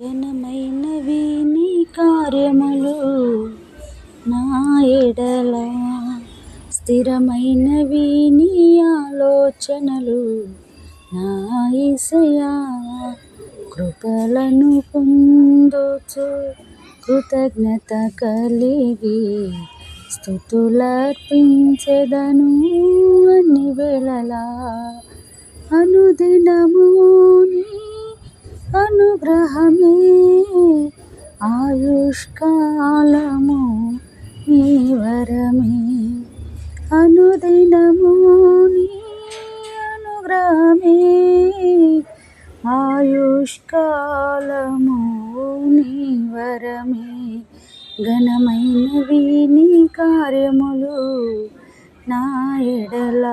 ఘనమైనవి నీ కార్యములు నా ఎడల, స్థిరమైనవి నీ ఆలోచనలు నా యేసయ్యా. కృపలను పొందుచు కృతజ్ఞత కలిగి స్తుతులర్పించెదను అన్ని వేళలా. అనుదినము నీ అనుగ్రహమే ఆయుష్కాలము నీ వరమే. అనుదినము నీ అనుగ్రహమే ఆయుష్కాలము నీ వరమే. ఘనమైనవి నీ కార్యములు నా ఎడల,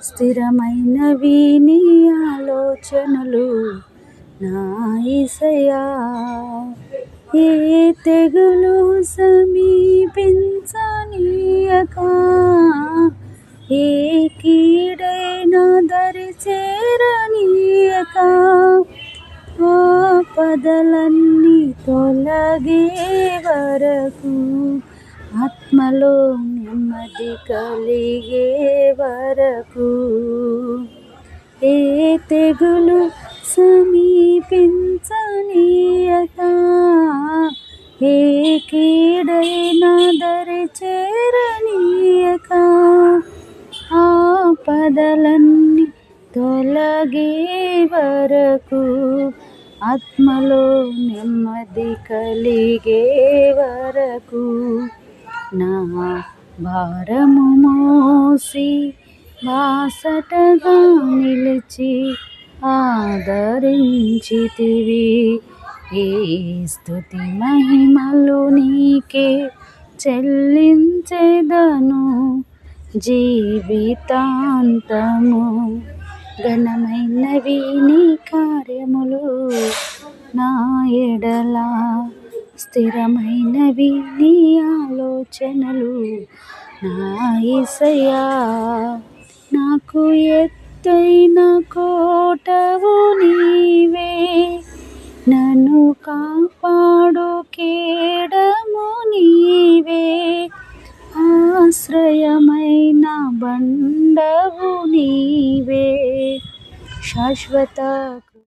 స్థిరమైనవి నీ ఆలోచనలు నా యేసయ్యా. ఏ తెగులు సమీపించనీయక, ఏ కీడైనా దరి చేరనీయక, ఆపదలన్నీ తొలగే వరకు, ఆత్మలో నెమ్మది కలిగే వరకు, ఏ తెగులు సమీపించనీయక, ఏ కీడైనా దరి చేరనీయక, ఆపదలన్నీ తొలగే వరకు, ఆత్మలో నెమ్మది కలిగే వరకు, నా భారము మోసి బాసటగా నిలిచి ఆదరించితివి. ఏ స్తుతి మహిమలు నీకే చెల్లించెదను జీవితాంతము. ఘనమైనవి నీ కార్యములు నా ఎడల, స్థిరమైనవి నీ ఆలోచనలు నా యేసయ్యా. నాకు ఎత్తైన కోటవు నీవే, నన్ను కాపాడు కేడము నీవే, ఆశ్రయమైన బండవు నీవే, శాశ్వత